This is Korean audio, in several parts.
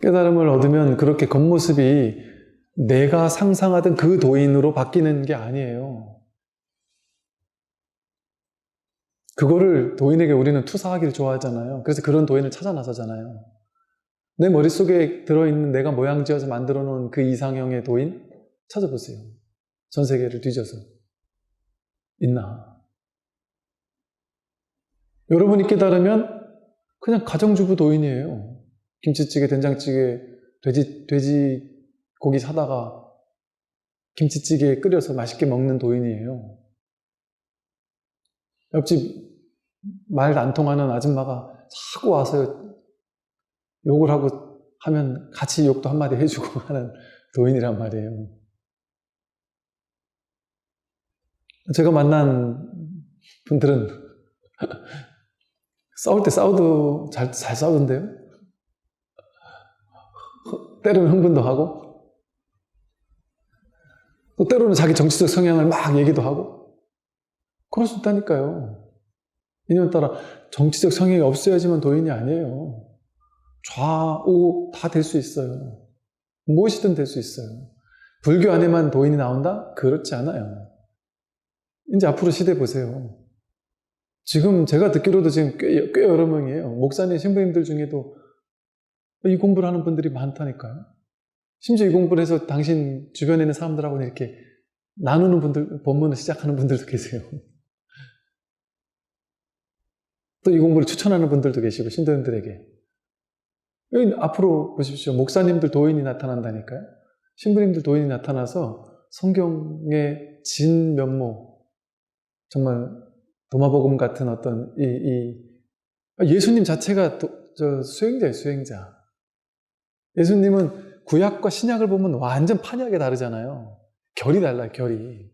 깨달음을 얻으면 그렇게 겉모습이 내가 상상하던 그 도인으로 바뀌는 게 아니에요. 그거를 도인에게 우리는 투사하기를 좋아하잖아요. 그래서 그런 도인을 찾아 나서잖아요. 내 머릿속에 들어있는 내가 모양지어서 만들어 놓은 그 이상형의 도인 찾아보세요. 전 세계를 뒤져서. 있나? 여러분이 깨달으면 그냥 가정주부 도인이에요. 김치찌개, 된장찌개, 돼지고기 사다가 김치찌개 끓여서 맛있게 먹는 도인이에요. 옆집 말 안 통하는 아줌마가 자꾸 와서 욕을 하고 하면 같이 욕도 한마디 해주고 하는 도인이란 말이에요. 제가 만난 분들은 싸울 때 싸워도 잘 싸우던데요? 때로는 흥분도 하고, 또 때로는 자기 정치적 성향을 막 얘기도 하고, 그럴 수 있다니까요. 인연 따라 정치적 성향이 없어야지만 도인이 아니에요. 좌우 다 될 수 있어요. 무엇이든 될 수 있어요. 불교 안에만 도인이 나온다? 그렇지 않아요. 이제 앞으로 시대 보세요. 지금 제가 듣기로도 지금 꽤 여러 명이에요. 목사님, 신부님들 중에도 이 공부를 하는 분들이 많다니까요. 심지어 이 공부를 해서 당신 주변에 있는 사람들하고는 이렇게 나누는 분들, 법문을 시작하는 분들도 계세요. 또 이 공부를 추천하는 분들도 계시고, 신도님들에게. 여기 앞으로 보십시오. 목사님들 도인이 나타난다니까요. 신부님들 도인이 나타나서 성경의 진 면모, 정말 도마복음 같은 어떤 예수님 자체가 수행자예요, 수행자. 예수님은 구약과 신약을 보면 완전 판이하게 다르잖아요. 결이 달라요, 결이.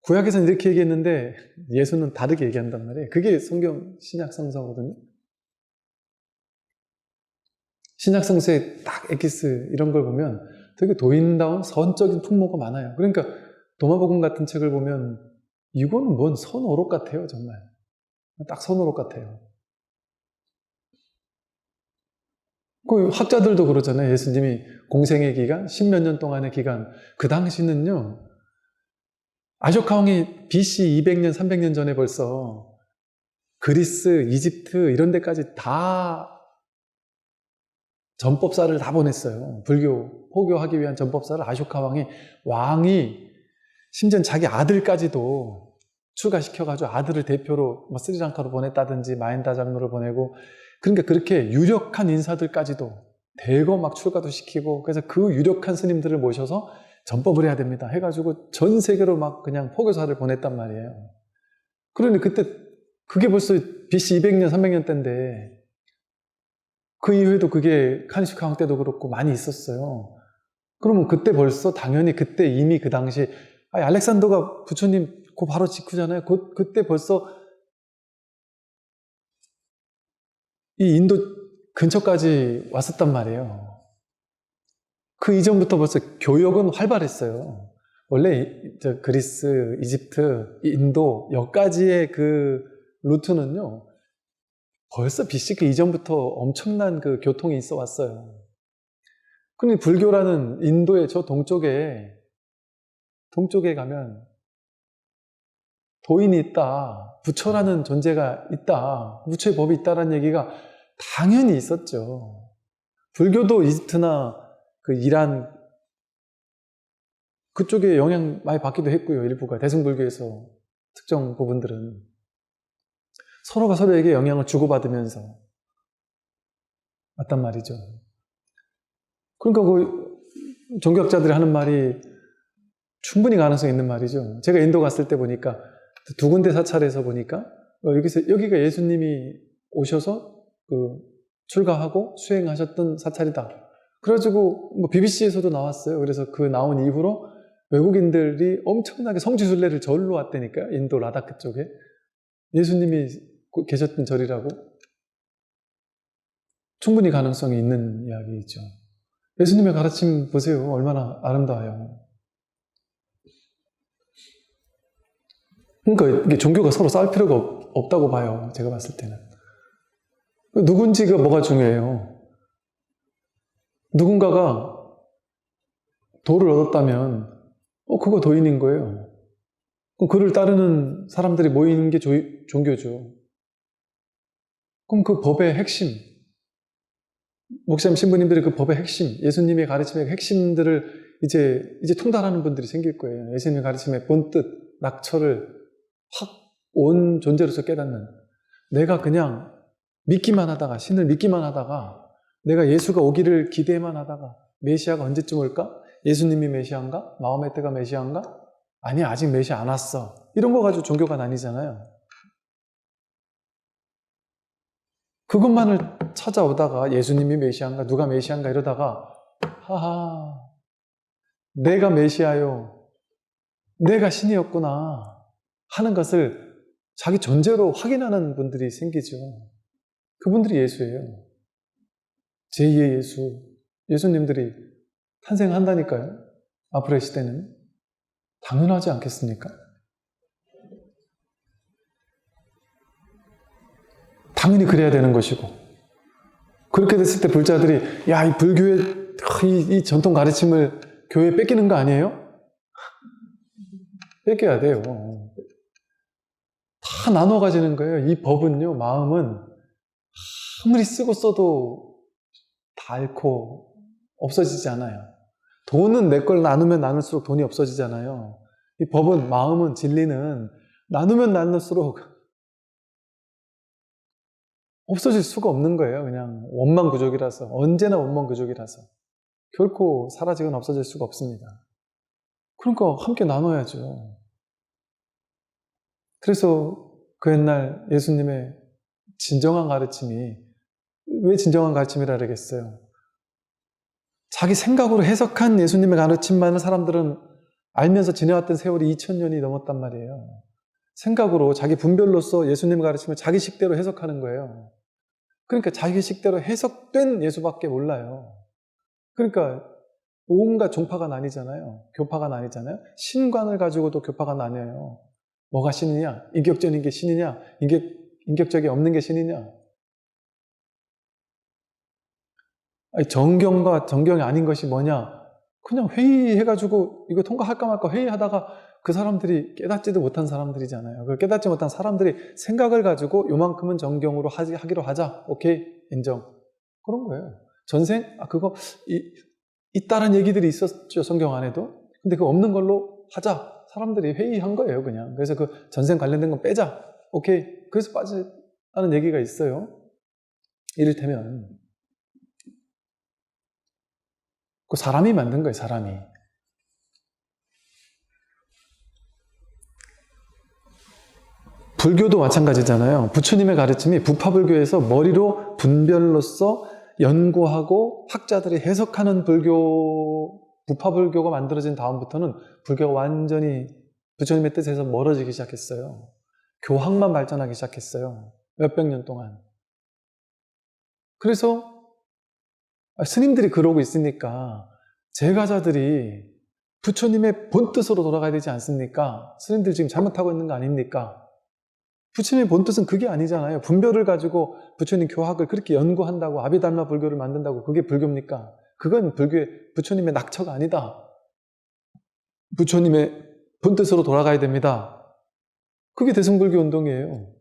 구약에서는 이렇게 얘기했는데 예수는 다르게 얘기한단 말이에요. 그게 성경 신약 성서거든요. 신약 성서의 딱 엑기스 이런 걸 보면 되게 도인다운 선적인 풍모가 많아요. 그러니까 도마복음 같은 책을 보면 이거는 뭔 선오록 같아요, 정말. 딱 선오록 같아요. 그 학자들도 그러잖아요. 예수님이 공생의 기간, 10몇 년 동안의 기간. 그 당시는요, 아쇼카 왕이 BC 200년, 300년 전에 벌써 그리스, 이집트 이런 데까지 다 전법사를 다 보냈어요. 불교, 포교하기 위한 전법사를 아쇼카 왕이 심지어 자기 아들까지도 출가시켜가지고 아들을 대표로 뭐 스리랑카로 보냈다든지 마인다 장로를 보내고, 그러니까 그렇게 유력한 인사들까지도 대거 막 출가도 시키고, 그래서 그 유력한 스님들을 모셔서 전법을 해야 됩니다 해가지고 전 세계로 막 그냥 포교사를 보냈단 말이에요. 그런데 그때 그게 벌써 BC 200년, 300년 때인데 그 이후에도 그게 카니시카 왕 때도 그렇고 많이 있었어요. 그러면 그때 벌써 당연히 그때 이미 그 당시 알렉산더가 부처님 그 바로 직후잖아요. 그때 벌써 이 인도 근처까지 왔었단 말이에요. 그 이전부터 벌써 교역은 활발했어요. 원래 그리스, 이집트, 인도 여기까지의 그 루트는요, 벌써 BC 그 이전부터 엄청난 그 교통이 있어 왔어요. 근데 불교라는 인도의 저 동쪽에 가면 도인이 있다, 부처라는 존재가 있다, 부처의 법이 있다라는 얘기가 당연히 있었죠. 불교도 이집트나 그 이란 그쪽에 영향 많이 받기도 했고요. 일부가 대승불교에서 특정 부분들은 서로가 서로에게 영향을 주고받으면서 왔단 말이죠. 그러니까 그 종교학자들이 하는 말이 충분히 가능성 있는 말이죠. 제가 인도 갔을 때 보니까 두 군데 사찰에서 보니까 여기가 예수님이 오셔서 그 출가하고 수행하셨던 사찰이다. 그래가지고 뭐 BBC에서도 나왔어요. 그래서 그 나온 이후로 외국인들이 엄청나게 성지순례를 절로 왔다니까요. 인도 라다크 쪽에 예수님이 계셨던 절이라고. 충분히 가능성이 있는 이야기이죠. 예수님의 가르침 보세요. 얼마나 아름다워요. 그러니까 이게 종교가 서로 싸울 필요가 없다고 봐요. 제가 봤을 때는. 누군지가 뭐가 중요해요. 누군가가 도를 얻었다면 그거 도인인 거예요. 그럼 그를 따르는 사람들이 모이는 게 종교죠. 그럼 그 법의 핵심, 목사님, 신부님들이 그 법의 핵심, 예수님의 가르침의 핵심들을 이제 통달하는 분들이 생길 거예요. 예수님의 가르침의 본뜻, 낙처를 확 온 존재로서 깨닫는, 내가 그냥 믿기만 하다가, 신을 믿기만 하다가, 내가 예수가 오기를 기대만 하다가 메시아가 언제쯤 올까? 예수님이 메시아인가? 마호메트가 때가 메시아인가? 아니, 아직 메시아 안 왔어. 이런 거 가지고 종교가 나뉘잖아요. 그것만을 찾아오다가 예수님이 메시아인가? 누가 메시아인가? 이러다가 하하, 내가 메시아요, 내가 신이었구나 하는 것을 자기 존재로 확인하는 분들이 생기죠. 그분들이 예수예요. 제2의 예수, 예수님들이 탄생한다니까요. 앞으로의 시대는. 당연하지 않겠습니까? 당연히 그래야 되는 것이고, 그렇게 됐을 때 불자들이 야, 이 불교의 이 전통 가르침을 교회에 뺏기는 거 아니에요? 뺏겨야 돼요. 다 나눠 가지는 거예요. 이 법은요, 마음은 아무리 쓰고 써도 다 앓고 없어지지 않아요. 돈은 내 걸 나누면 나눌수록 돈이 없어지잖아요. 이 법은, 마음은, 진리는 나누면 나눌수록 없어질 수가 없는 거예요. 그냥 원망구족이라서, 언제나 원망구족이라서 결코 사라지거나 없어질 수가 없습니다. 그러니까 함께 나눠야죠. 그래서 그 옛날 예수님의 진정한 가르침이, 왜 진정한 가르침이라 그러겠어요? 자기 생각으로 해석한 예수님의 가르침만을 사람들은 알면서 지내왔던 세월이 2000년이 넘었단 말이에요. 생각으로 자기 분별로서 예수님의 가르침을 자기 식대로 해석하는 거예요. 그러니까 자기 식대로 해석된 예수밖에 몰라요. 그러니까 온갖 종파가 나뉘잖아요. 교파가 나뉘잖아요. 신관을 가지고도 교파가 나뉘어요. 뭐가 신이냐? 인격적인 게 신이냐? 인격적이 없는 게 신이냐? 아니, 정경과 정경이 아닌 것이 뭐냐? 그냥 회의해가지고 이거 통과할까 말까 회의하다가 그 사람들이 깨닫지도 못한 사람들이잖아요. 그 깨닫지 못한 사람들이 생각을 가지고 요만큼은 정경으로 하기로 하자. 오케이, 인정. 그런 거예요. 전생? 그거 있다는 얘기들이 있었죠, 성경 안에도. 근데 그 없는 걸로 하자. 사람들이 회의한 거예요, 그냥. 그래서 그 전생 관련된 건 빼자. 오케이. 그래서 빠지라는 얘기가 있어요. 이를테면 그 사람이 만든 거예요, 사람이. 불교도 마찬가지잖아요. 부처님의 가르침이 부파불교에서 머리로 분별로서 연구하고 학자들이 해석하는 부파불교가 만들어진 다음부터는 불교가 완전히 부처님의 뜻에서 멀어지기 시작했어요. 교학만 발전하기 시작했어요. 몇백 년 동안. 그래서 스님들이 그러고 있으니까 제가자들이 부처님의 본뜻으로 돌아가야 되지 않습니까? 스님들 지금 잘못하고 있는 거 아닙니까? 부처님의 본뜻은 그게 아니잖아요. 분별을 가지고 부처님 교학을 그렇게 연구한다고, 아비달마 불교를 만든다고 그게 불교입니까? 그건 부처님의 낙처가 아니다. 부처님의 본뜻으로 돌아가야 됩니다. 그게 대승불교 운동이에요.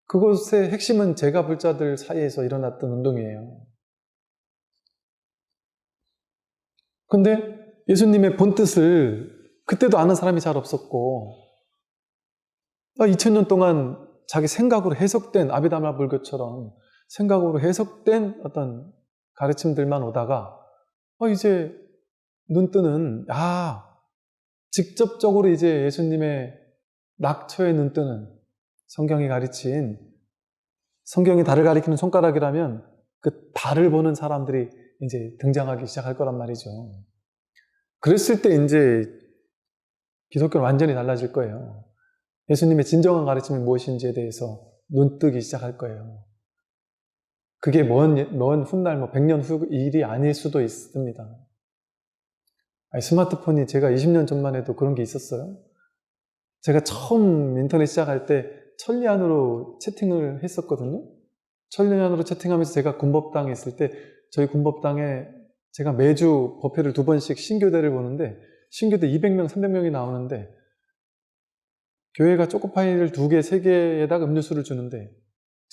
그것의 핵심은 제가 불자들 사이에서 일어났던 운동이에요. 근데 예수님의 본뜻을 그때도 아는 사람이 잘 없었고, 2000년 동안 자기 생각으로 해석된, 아비달마 불교처럼 생각으로 해석된 어떤 가르침들만 오다가 이제 눈뜨는, 직접적으로 이제 예수님의 낙처에 눈뜨는, 성경이 가르친, 성경이 달을 가리키는 손가락이라면 그 달을 보는 사람들이 이제 등장하기 시작할 거란 말이죠. 그랬을 때 이제 기독교는 완전히 달라질 거예요. 예수님의 진정한 가르침이 무엇인지에 대해서 눈뜨기 시작할 거예요. 그게 먼 훗날 100년 후 일이 아닐 수도 있습니다. 스마트폰이 제가 20년 전만 해도 그런 게 있었어요. 제가 처음 인터넷 시작할 때 천리안으로 채팅을 했었거든요. 천리안으로 채팅하면서 제가 군법당에 있을 때 저희 군법당에 제가 매주 법회를 2번씩 신교대를 보는데 신교대 200명, 300명이 나오는데 교회가 초코파이를 2개, 3개에다가 음료수를 주는데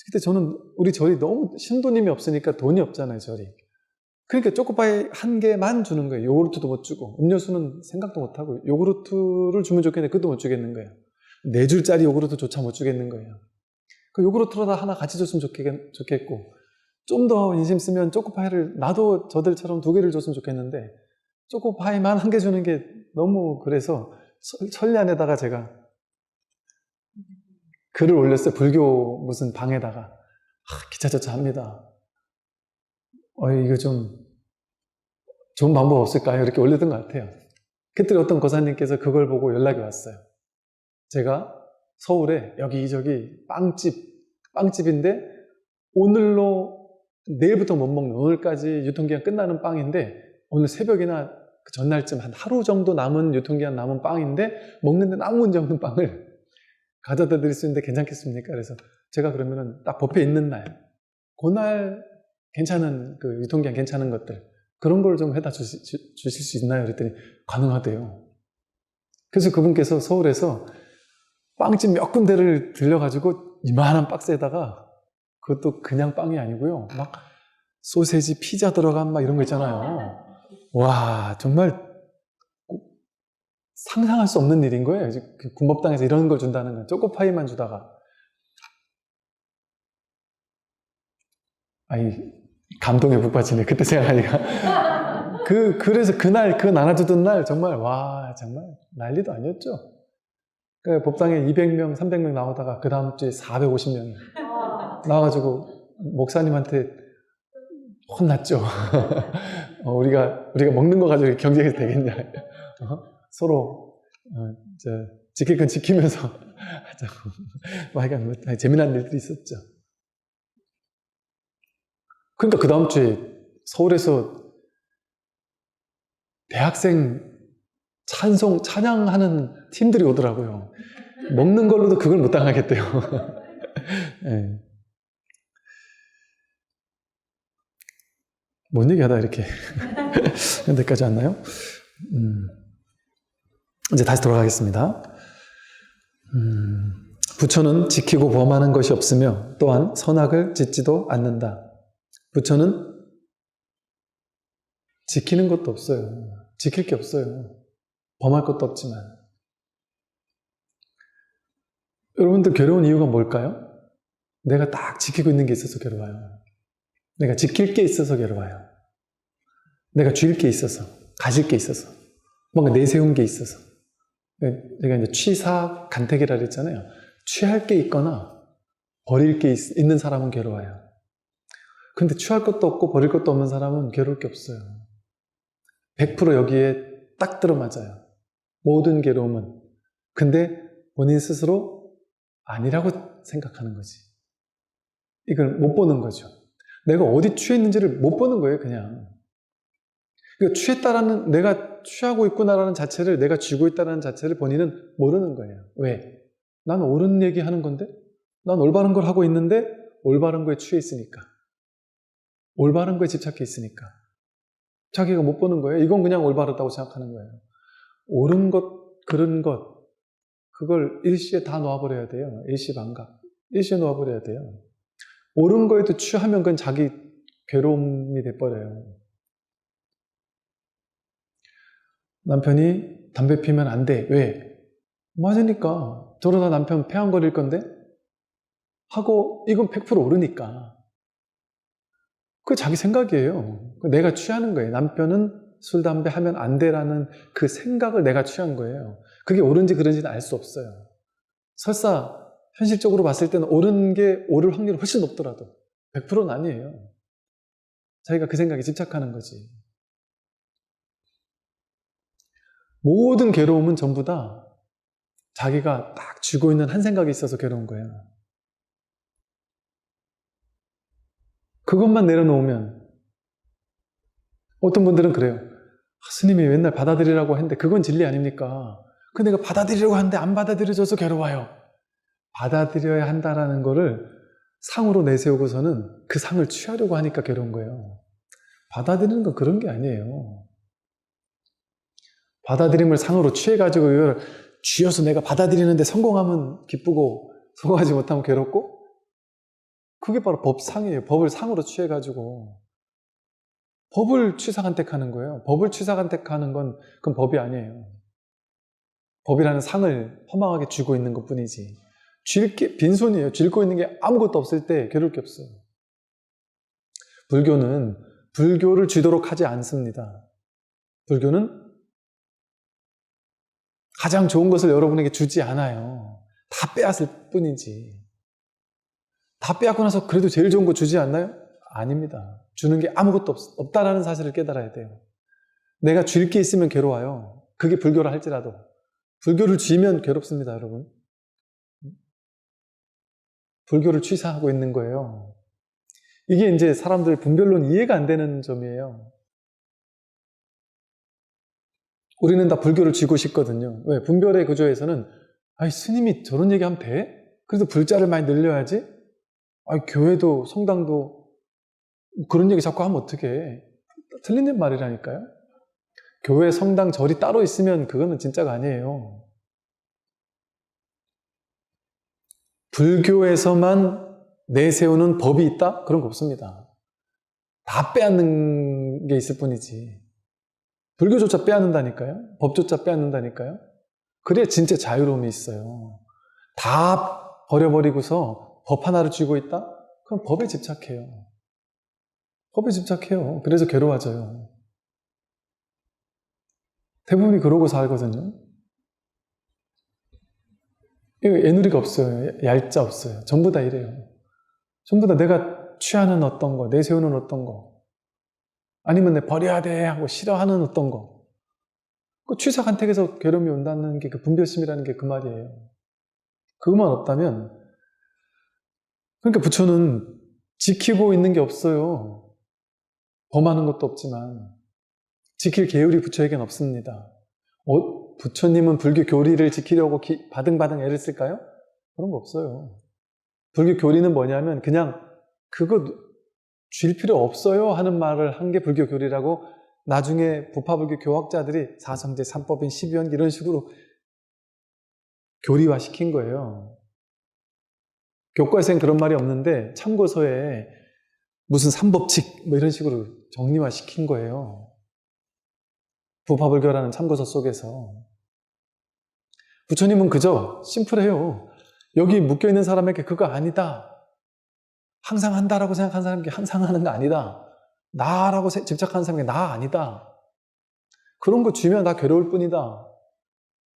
그때 저는 우리 절이 너무 신도님이 없으니까 돈이 없잖아요, 절이. 그러니까 초코파이 1개만 주는 거예요. 요구르트도 못 주고 음료수는 생각도 못 하고 요구르트를 주면 좋겠는데 그것도 못 주겠는 거예요. 4줄짜리 요구르트조차 못 주겠는 거예요. 그 요구르트로다 하나 같이 줬으면 좋겠고 좀 더 인심 쓰면 초코파이를 나도 저들처럼 2개를 줬으면 좋겠는데 초코파이만 1개 주는 게 너무 그래서 천리안에다가 제가 글을 올렸어요. 불교 무슨 방에다가 기차조차 합니다. 이거 좀 좋은 방법 없을까요? 이렇게 올렸던 것 같아요. 그때 어떤 고사님께서 그걸 보고 연락이 왔어요. 제가 서울에 여기저기 빵집인데 오늘로 내일부터 못 먹는 오늘까지 유통기한 끝나는 빵인데 오늘 새벽이나 그 전날쯤 한 하루 정도 남은 유통기한 남은 빵인데 먹는데 아무 문제 없는 빵을 가져다 드릴 수 있는데 괜찮겠습니까? 그래서 제가 그러면은 딱 법회 있는 날 그날 괜찮은 그 유통기한 괜찮은 것들 그런 걸 좀 해다 주실 수 있나요? 그랬더니 가능하대요. 그래서 그분께서 서울에서 빵집 몇 군데를 들려가지고 이만한 박스에다가 그것도 그냥 빵이 아니고요. 막 소세지, 피자 들어간 막 이런 거 있잖아요. 와, 정말 상상할 수 없는 일인 거예요. 군법당에서 이런 걸 준다는 건. 초코파이만 주다가. 감동에 북받치네. 그때 생각하니까. 그래서 그날, 그 나눠주던 날 정말, 정말 난리도 아니었죠. 그러니까 법당에 200명, 300명 나오다가 그 다음 주에 450명이 나와가지고 목사님한테 혼났죠. 우리가 먹는 거 가지고 경쟁해도 되겠냐. 서로 지킬 건 지키면서 하자고. 재미난 일들이 있었죠. 그러니까 그 다음 주에 서울에서 대학생 찬양하는 팀들이 오더라고요. 먹는 걸로도 그걸 못 당하겠대요. 네. 뭔 얘기하다 이렇게 현대까지 왔나요? 이제 다시 돌아가겠습니다. 부처는 지키고 범하는 것이 없으며 또한 선악을 짓지도 않는다. 부처는 지키는 것도 없어요. 지킬 게 없어요. 범할 것도 없지만. 여러분들 괴로운 이유가 뭘까요? 내가 딱 지키고 있는 게 있어서 괴로워요. 내가 지킬 게 있어서 괴로워요. 내가 줄 게 있어서, 가질 게 있어서, 뭔가 내세운 게 있어서. 제가 이제 취사 간택이라 그랬잖아요. 취할 게 있거나 버릴 게 있는 사람은 괴로워요. 근데 취할 것도 없고 버릴 것도 없는 사람은 괴로울 게 없어요. 100% 여기에 딱 들어맞아요. 모든 괴로움은. 근데 본인 스스로 아니라고 생각하는 거지. 이걸 못 보는 거죠. 내가 어디 취했는지를 못 보는 거예요, 그냥. 그러니까 취했다라는, 내가 취하고 있구나라는 자체를, 내가 쥐고 있다라는 자체를 본인은 모르는 거예요. 왜? 난 옳은 얘기 하는 건데? 난 올바른 걸 하고 있는데, 올바른 거에 취해 있으니까. 올바른 거에 집착해 있으니까. 자기가 못 보는 거예요. 이건 그냥 올바르다고 생각하는 거예요. 옳은 것, 그른 것, 그걸 일시에 다 놓아버려야 돼요. 일시반각. 일시에 놓아버려야 돼요. 옳은 거에도 취하면 그건 자기 괴로움이 돼버려요. 남편이 담배 피면 안 돼. 왜? 맞으니까. 저러다 남편 폐암 걸릴 건데? 하고, 이건 100% 옳으니까. 그게 자기 생각이에요. 내가 취하는 거예요. 남편은 술, 담배 하면 안 돼라는 그 생각을 내가 취한 거예요. 그게 옳은지 그른지는 알 수 없어요. 설사 현실적으로 봤을 때는 옳은 게 옳을 확률이 훨씬 높더라도 100%는 아니에요. 자기가 그 생각에 집착하는 거지. 모든 괴로움은 전부 다 자기가 딱 쥐고 있는 한 생각이 있어서 괴로운 거예요. 그것만 내려놓으면 어떤 분들은 그래요. 스님이 맨날 받아들이라고 했는데 그건 진리 아닙니까? 그 내가 받아들이려고 하는데 안 받아들여져서 괴로워요. 받아들여야 한다라는 거를 상으로 내세우고서는 그 상을 취하려고 하니까 괴로운 거예요. 받아들이는 건 그런 게 아니에요. 받아들임을 상으로 취해가지고 이걸 쥐어서 내가 받아들이는데 성공하면 기쁘고 성공하지 못하면 괴롭고, 그게 바로 법상이에요. 법을 상으로 취해가지고 법을 취사간택하는 거예요. 법을 취사간택하는 건 그건 법이 아니에요. 법이라는 상을 허망하게 쥐고 있는 것뿐이지. 빈손이에요. 쥐고 있는 게 아무것도 없을 때 괴로울 게 없어요. 불교는 불교를 쥐도록 하지 않습니다. 불교는 가장 좋은 것을 여러분에게 주지 않아요. 다 빼앗을 뿐이지. 다 빼앗고 나서 그래도 제일 좋은 거 주지 않나요? 아닙니다. 주는 게 아무것도 없다라는 사실을 깨달아야 돼요. 내가 줄 게 있으면 괴로워요. 그게 불교라 할지라도. 불교를 쥐면 괴롭습니다, 여러분. 불교를 취사하고 있는 거예요. 이게 이제 사람들 분별론 이해가 안 되는 점이에요. 우리는 다 불교를 쥐고 싶거든요. 왜? 분별의 구조에서는 아니 스님이 저런 얘기하면 돼? 그래도 불자를 많이 늘려야지? 아니 교회도 성당도 그런 얘기 자꾸 하면 어떡해? 틀린 말이라니까요. 교회, 성당, 절이 따로 있으면 그거는 진짜가 아니에요. 불교에서만 내세우는 법이 있다? 그런 거 없습니다. 다 빼앗는 게 있을 뿐이지. 불교조차 빼앗는다니까요. 법조차 빼앗는다니까요. 그래야 진짜 자유로움이 있어요. 다 버려버리고서 법 하나를 쥐고 있다? 그럼 법에 집착해요. 법에 집착해요. 그래서 괴로워져요. 대부분이 그러고 살거든요. 애누리가 없어요. 얄자 없어요. 전부 다 이래요. 전부 다 내가 취하는 어떤 거, 내세우는 어떤 거, 아니면 내 버려야 돼 하고 싫어하는 어떤 거. 그 취사간택에서 괴로움이 온다는 게 그 분별심이라는 게 그 말이에요. 그것만 없다면, 그러니까 부처는 지키고 있는 게 없어요. 범하는 것도 없지만 지킬 계율이 부처에겐 없습니다. 부처님은 불교 교리를 지키려고 바등바등 애를 쓸까요? 그런 거 없어요. 불교 교리는 뭐냐면 그냥 그거 쥘 필요 없어요 하는 말을 한 게 불교 교리라고 나중에 부파불교 교학자들이 사성제, 삼법인, 십유연기 이런 식으로 교리화 시킨 거예요. 교과서엔 그런 말이 없는데 참고서에 무슨 삼법칙 뭐 이런 식으로 정리화 시킨 거예요. 부파불교라는 참고서 속에서. 부처님은 그저 심플해요. 여기 묶여있는 사람에게 그거 아니다. 항상 한다라고 생각하는 사람에게 항상 하는 거 아니다. 나라고 집착하는 사람에게 나 아니다. 그런 거 쥐면 다 괴로울 뿐이다.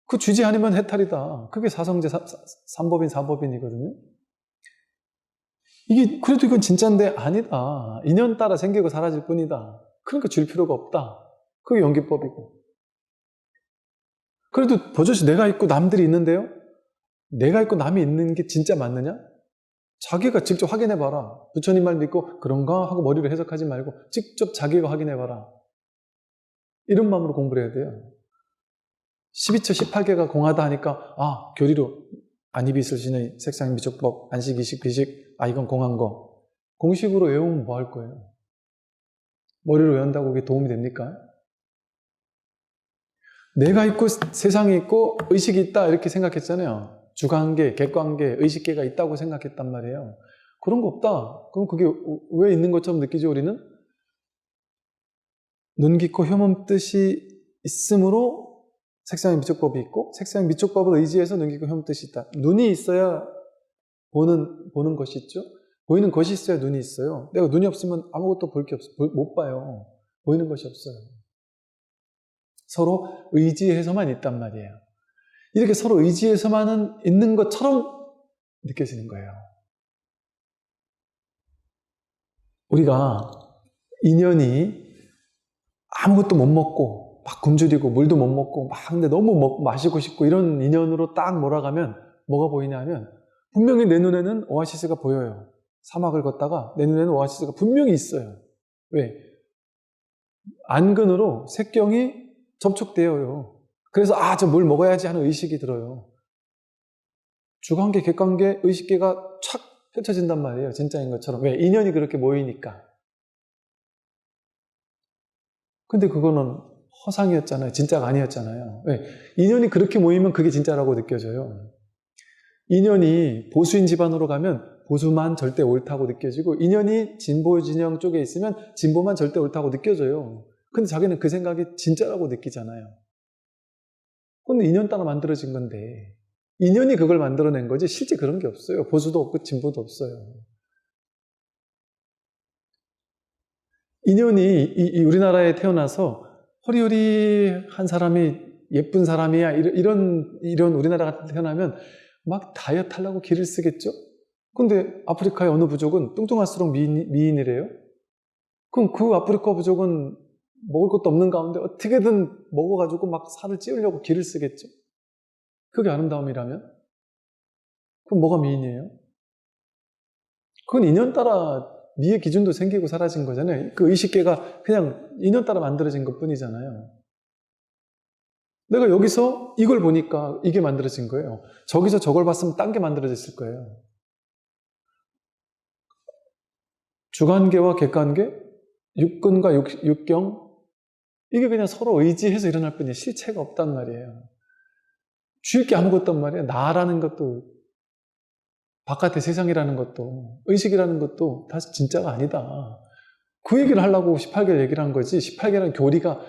그 쥐지 않으면 해탈이다. 그게 사성제, 삼법인, 사법인이거든요. 이게 그래도 이건 진짜인데 아니다. 인연 따라 생기고 사라질 뿐이다. 그러니까 줄 필요가 없다. 그게 연기법이고. 그래도 버젓이 내가 있고 남들이 있는데요? 내가 있고 남이 있는 게 진짜 맞느냐? 자기가 직접 확인해봐라. 부처님 말 믿고 그런가 하고 머리로 해석하지 말고 직접 자기가 확인해봐라. 이런 마음으로 공부를 해야 돼요. 12처 18개가 공하다 하니까 교리로 안이비슬신의 색상 미적법 안식 이식 비식 이건 공한 거 공식으로 외우면 뭐 할 거예요? 머리로 외운다고 그게 도움이 됩니까? 내가 있고 세상이 있고 의식이 있다 이렇게 생각했잖아요. 주관계, 객관계, 의식계가 있다고 생각했단 말이에요. 그런 거 없다. 그럼 그게 왜 있는 것처럼 느끼죠, 우리는? 눈, 귀, 코, 혐음 뜻이 있으므로 색상의 미적법이 있고 색상의 미적법을 의지해서 눈, 귀, 코, 혐음 뜻이 있다. 눈이 있어야 보는 것이 있죠. 보이는 것이 있어야 눈이 있어요. 내가 눈이 없으면 아무것도 볼 게 없어. 못 봐요. 보이는 것이 없어요. 서로 의지해서만 있단 말이에요. 이렇게 서로 의지해서만 있는 것처럼 느껴지는 거예요. 우리가 인연이 아무것도 못 먹고 막 굶주리고 물도 못 먹고 막 근데 너무 마시고 싶고 이런 인연으로 딱 몰아가면 뭐가 보이냐 하면 분명히 내 눈에는 오아시스가 보여요. 사막을 걷다가 내 눈에는 오아시스가 분명히 있어요. 왜? 안근으로 색경이 접촉되어요. 그래서 저 뭘 먹어야지 하는 의식이 들어요. 주관계, 객관계, 의식계가 착 펼쳐진단 말이에요. 진짜인 것처럼. 왜? 인연이 그렇게 모이니까. 근데 그거는 허상이었잖아요. 진짜가 아니었잖아요. 왜? 인연이 그렇게 모이면 그게 진짜라고 느껴져요. 인연이 보수인 집안으로 가면 보수만 절대 옳다고 느껴지고, 인연이 진보 진영 쪽에 있으면 진보만 절대 옳다고 느껴져요. 근데 자기는 그 생각이 진짜라고 느끼잖아요. 근데 인연 따라 만들어진 건데, 인연이 그걸 만들어낸 거지 실제 그런 게 없어요. 보수도 없고 진보도 없어요. 인연이 이 우리나라에 태어나서 허리허리한 사람이 예쁜 사람이야, 이런 우리나라가 태어나면 막 다이어트 하려고 기를 쓰겠죠? 근데 아프리카의 어느 부족은 뚱뚱할수록 미인이래요? 그럼 그 아프리카 부족은 먹을 것도 없는 가운데 어떻게든 먹어가지고 막 살을 찌우려고 기를 쓰겠죠? 그게 아름다움이라면? 그럼 뭐가 미인이에요? 그건 인연 따라 미의 기준도 생기고 사라진 거잖아요. 그 의식계가 그냥 인연 따라 만들어진 것 뿐이잖아요. 내가 여기서 이걸 보니까 이게 만들어진 거예요. 저기서 저걸 봤으면 딴 게 만들어졌을 거예요. 주관계와 객관계, 육근과 육경, 이게 그냥 서로 의지해서 일어날 뿐이에요. 실체가 없단 말이에요. 쥐일 게 아무것도 없단 말이에요. 나라는 것도, 바깥의 세상이라는 것도, 의식이라는 것도 다 진짜가 아니다. 그 얘기를 하려고 18개를 얘기를 한 거지, 18개라는 교리가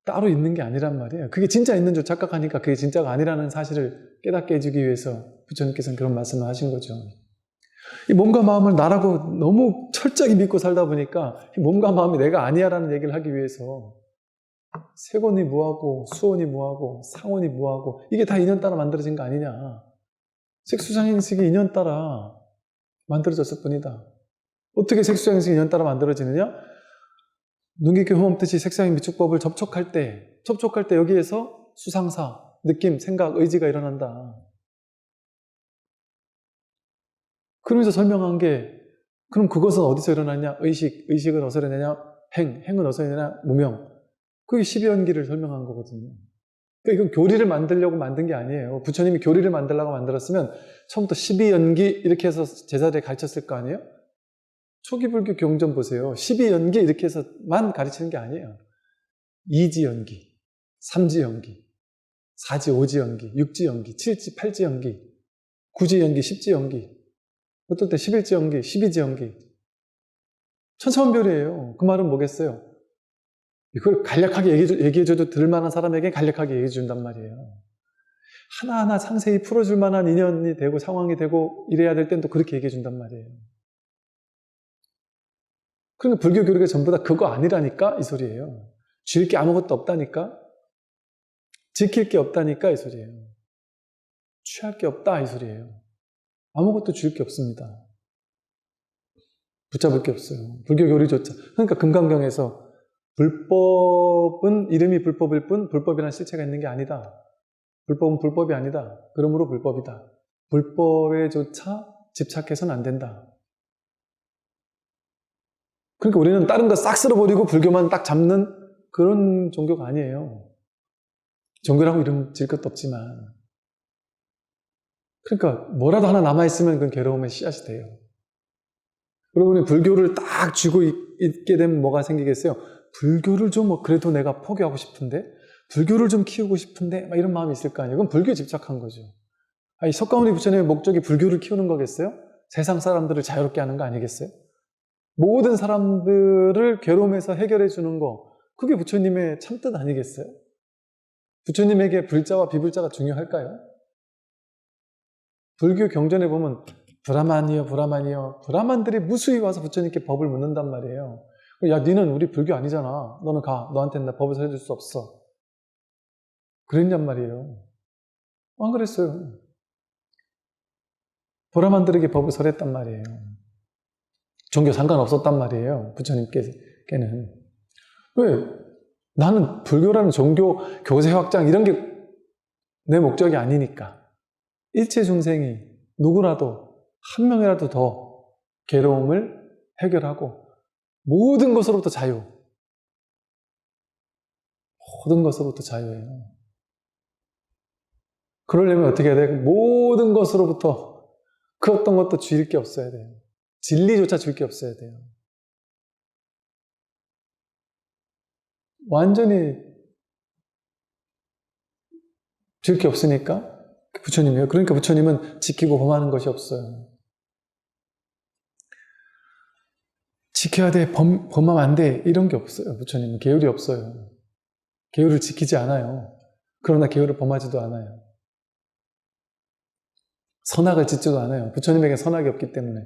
따로 있는 게 아니란 말이에요. 그게 진짜 있는 줄 착각하니까 그게 진짜가 아니라는 사실을 깨닫게 해주기 위해서 부처님께서는 그런 말씀을 하신 거죠. 이 몸과 마음을 나라고 너무 철저히 믿고 살다 보니까 이 몸과 마음이 내가 아니야라는 얘기를 하기 위해서 색온이 뭐하고 수온이 뭐하고 상온이 뭐하고 이게 다 인연 따라 만들어진 거 아니냐. 색수상행식이 인연 따라 만들어졌을 뿐이다. 어떻게 색수상행식이 인연 따라 만들어지느냐? 눈깊게 흠없듯이 색상의 미축법을 접촉할 때 여기에서 수상사, 느낌, 생각, 의지가 일어난다. 그러면서 설명한 게, 그럼 그것은 어디서 일어나냐? 의식은 어디서 일어나냐? 행은 어디서 일어나냐? 무명. 그게 12연기를 설명한 거거든요. 그러니까 이건 교리를 만들려고 만든 게 아니에요. 부처님이 교리를 만들려고 만들었으면 처음부터 12연기 이렇게 해서 제자들에 가르쳤을 거 아니에요? 초기 불교 경전 보세요. 12연기 이렇게 해서만 가르치는 게 아니에요. 2지연기, 3지연기, 4지, 5지연기, 6지연기, 7지, 8지연기, 9지연기, 10지연기, 어떨 때 11지연기, 12지연기. 천차만별이에요. 그 말은 뭐겠어요? 이걸 간략하게 얘기해줘도 들만한 사람에게 간략하게 얘기해준단 말이에요. 하나하나 상세히 풀어줄 만한 인연이 되고 상황이 되고 이래야 될 땐 또 그렇게 얘기해준단 말이에요. 그러니까 불교 교리가 전부 다 그거 아니라니까 이 소리예요. 줄 게 아무것도 없다니까, 지킬 게 없다니까 이 소리예요. 취할 게 없다 이 소리예요. 아무것도 줄 게 없습니다. 붙잡을 게 없어요. 불교 교리조차. 그러니까 금강경에서 불법은 이름이 불법일 뿐 불법이라는 실체가 있는 게 아니다. 불법은 불법이 아니다. 그러므로 불법이다. 불법에조차 집착해서는 안 된다. 그러니까 우리는 다른 거 싹 쓸어버리고 불교만 딱 잡는 그런 종교가 아니에요. 종교라고 이름 지을 것도 없지만. 그러니까 뭐라도 하나 남아있으면 그건 괴로움의 씨앗이 돼요. 여러분이 불교를 딱 쥐고 있게 되면 뭐가 생기겠어요? 불교를 좀 그래도 내가 포기하고 싶은데, 불교를 좀 키우고 싶은데, 막 이런 마음이 있을 거 아니에요. 그건 불교에 집착한 거죠. 아니, 석가모니 부처님의 목적이 불교를 키우는 거겠어요? 세상 사람들을 자유롭게 하는 거 아니겠어요? 모든 사람들을 괴로움에서 해결해 주는 거, 그게 부처님의 참뜻 아니겠어요? 부처님에게 불자와 비불자가 중요할까요? 불교 경전에 보면 브라만이요, 브라만들이 무수히 와서 부처님께 법을 묻는단 말이에요. 야, 니는 우리 불교 아니잖아. 너는 가. 너한테는 나 법을 설해줄 수 없어. 그랬냔 말이에요. 안 그랬어요. 브라만들에게 법을 설했단 말이에요. 종교 상관없었단 말이에요. 부처님께는. 왜? 나는 불교라는 종교, 교세 확장 이런 게 내 목적이 아니니까. 일체 중생이 누구라도 한 명이라도 더 괴로움을 해결하고 모든 것으로부터 자유. 모든 것으로부터 자유예요. 그러려면 어떻게 해야 돼요? 모든 것으로부터 그 어떤 것도 줄 게 없어야 돼요. 진리조차 줄 게 없어야 돼요. 완전히 지을 게 없으니까 부처님이에요. 그러니까 부처님은 지키고 범하는 것이 없어요. 지켜야 돼, 범하면 안 돼, 이런 게 없어요. 부처님은 계율이 없어요. 계율을 지키지 않아요. 그러나 계율을 범하지도 않아요. 선악을 짓지도 않아요. 부처님에게 선악이 없기 때문에.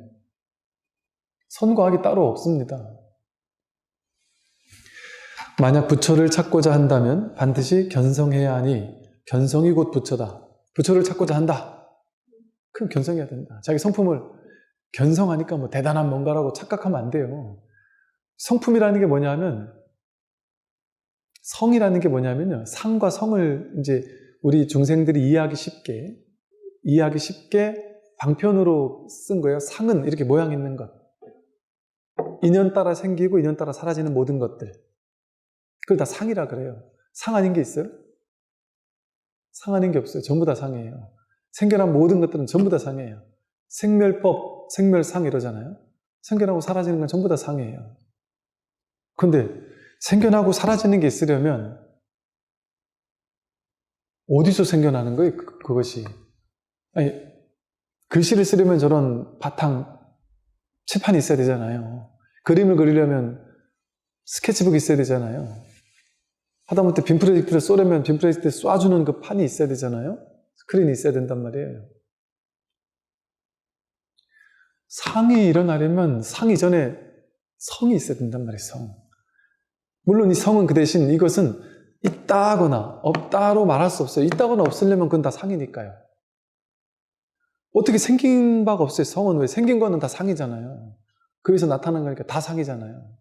선과 악이 따로 없습니다. 만약 부처를 찾고자 한다면 반드시 견성해야 하니 견성이 곧 부처다. 부처를 찾고자 한다. 그럼 견성해야 된다. 자기 성품을 견성하니까 뭐 대단한 뭔가라고 착각하면 안 돼요. 성품이라는 게 뭐냐면, 성이라는 게 뭐냐면요. 상과 성을 이제 우리 중생들이 이해하기 쉽게 방편으로 쓴 거예요. 상은 이렇게 모양 있는 것. 인연 따라 생기고 인연 따라 사라지는 모든 것들. 그걸 다 상이라 그래요. 상 아닌 게 있어요? 상 아닌 게 없어요. 전부 다 상이에요. 생겨난 모든 것들은 전부 다 상이에요. 생멸법, 생멸상 이러잖아요. 생겨나고 사라지는 건 전부 다 상이에요. 근데 생겨나고 사라지는 게 있으려면 어디서 생겨나는 거예요? 그것이. 아니, 글씨를 쓰려면 저런 바탕, 칠판이 있어야 되잖아요. 그림을 그리려면 스케치북이 있어야 되잖아요. 하다못해 빔 프로젝트를 쏘려면 빔 프로젝트에 쏴주는 그 판이 있어야 되잖아요. 스크린이 있어야 된단 말이에요. 상이 일어나려면 상 이전에 성이 있어야 된단 말이에요. 성. 물론 이 성은 그 대신 이것은 있다거나 없다로 말할 수 없어요. 있다거나 없으려면 그건 다 상이니까요. 어떻게 생긴 바가 없어요. 성은 왜? 생긴 거는 다 상이잖아요. 거기서 나타난 거니까 다 상이잖아요.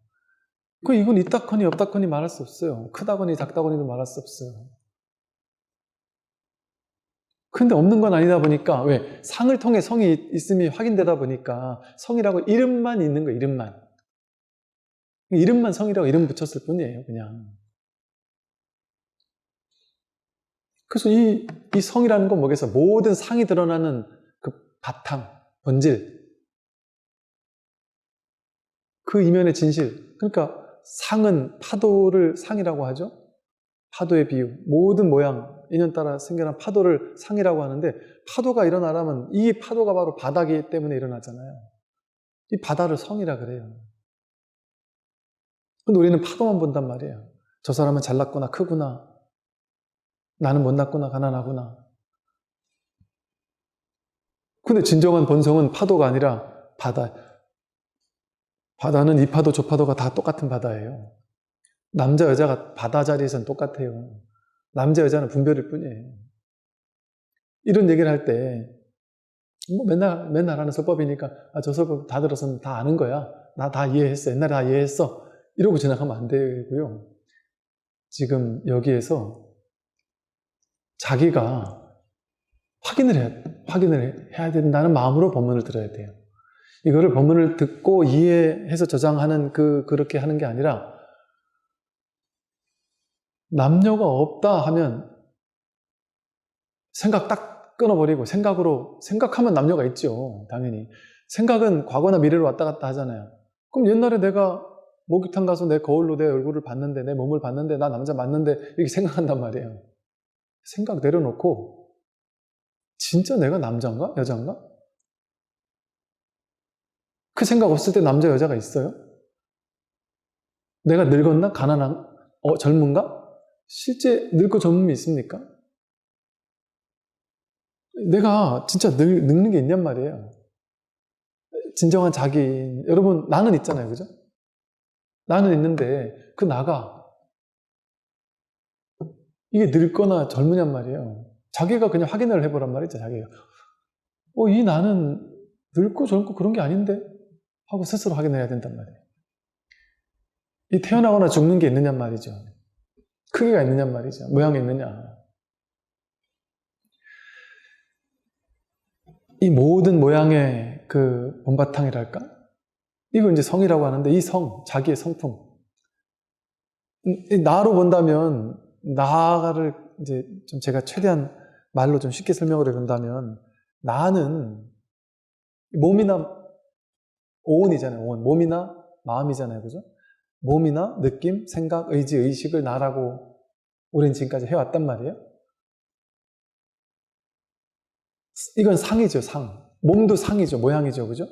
이건 있다거니 없다거니 말할 수 없어요. 크다거니 작다거니도 말할 수 없어요. 근데 없는 건 아니다 보니까 왜? 상을 통해 성이 있음이 확인되다 보니까 성이라고 이름만 있는 거예요. 이름만 성이라고 이름 붙였을 뿐이에요. 그냥. 그래서 이 성이라는 건 뭐겠어요? 모든 상이 드러나는 그 바탕, 본질, 그 이면의 진실. 그러니까 상은 파도를 상이라고 하죠. 파도의 비유. 모든 모양, 인연 따라 생겨난 파도를 상이라고 하는데, 파도가 일어나려면 이 파도가 바로 바다기 때문에 일어나잖아요. 이 바다를 성이라 그래요. 근데 우리는 파도만 본단 말이에요. 저 사람은 잘났구나, 크구나. 나는 못났구나, 가난하구나. 근데 진정한 본성은 파도가 아니라 바다. 바다는 이 파도, 저 파도가 다 똑같은 바다예요. 남자, 여자가 바다 자리에서는 똑같아요. 남자, 여자는 분별일 뿐이에요. 이런 얘기를 할 때, 뭐 맨날 하는 설법이니까, 저 설법 다 들어서는 다 아는 거야. 나 다 이해했어. 옛날에 다 이해했어. 이러고 지나가면 안 되고요. 지금 여기에서 자기가 확인을 해야 된다는 마음으로 법문을 들어야 돼요. 이거를 법문을 듣고 이해해서 저장하는 그렇게 하는 게 아니라, 남녀가 없다 하면 생각 딱 끊어버리고 생각하면 남녀가 있죠. 당연히. 생각은 과거나 미래로 왔다 갔다 하잖아요. 그럼 옛날에 내가 목욕탕 가서 내 거울로 내 얼굴을 봤는데, 내 몸을 봤는데, 나 남자 맞는데, 이렇게 생각한단 말이에요. 생각 내려놓고, 진짜 내가 남자인가? 여자인가? 그 생각 없을 때 남자, 여자가 있어요? 내가 늙었나? 젊은가? 실제 늙고 젊음이 있습니까? 내가 진짜 늙는 게 있냔 말이에요. 진정한 자기인. 여러분, 나는 있잖아요. 그죠? 나는 있는데, 그 나가. 이게 늙거나 젊으냔 말이에요. 자기가 그냥 확인을 해보란 말이죠, 자기가. 이 나는 늙고 젊고 그런 게 아닌데? 하고 스스로 확인해야 된단 말이에요. 이 태어나거나 죽는 게 있느냔 말이죠. 크기가 있느냔 말이죠. 모양이 있느냐. 이 모든 모양의 그 본바탕이랄까? 이걸 이제 성이라고 하는데, 이 성, 자기의 성품. 나로 본다면, 나를 이제 좀 제가 최대한 말로 좀 쉽게 설명을 해본다면, 나는 몸이나 오온이잖아요. 오온. 몸이나 마음이잖아요. 그죠? 몸이나 느낌, 생각, 의지, 의식을 나라고 우린 지금까지 해왔단 말이에요. 이건 상이죠, 상. 몸도 상이죠, 모양이죠, 그죠?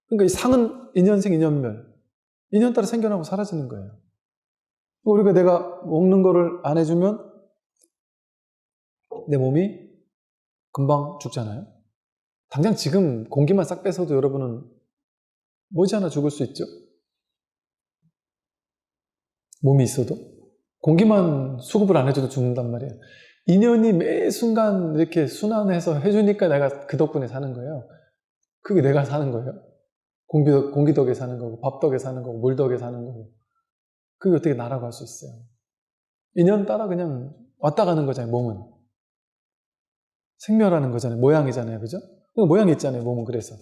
그러니까 이 상은 인연생, 인연멸. 인연 따라 생겨나고 사라지는 거예요. 우리가 내가 먹는 거를 안 해주면 내 몸이 금방 죽잖아요. 당장 지금 공기만 싹 뺏어도 여러분은 머지않아 죽을 수 있죠? 몸이 있어도. 공기만 수급을 안 해줘도 죽는단 말이에요. 인연이 매 순간 이렇게 순환해서 해주니까 내가 그 덕분에 사는 거예요. 그게 내가 사는 거예요. 공기 덕에 사는 거고, 밥 덕에 사는 거고, 물 덕에 사는 거고. 그게 어떻게 나라고 할 수 있어요? 인연 따라 그냥 왔다 가는 거잖아요, 몸은. 생멸하는 거잖아요. 모양이잖아요, 그죠? 모양이 있잖아요, 몸은. 그래서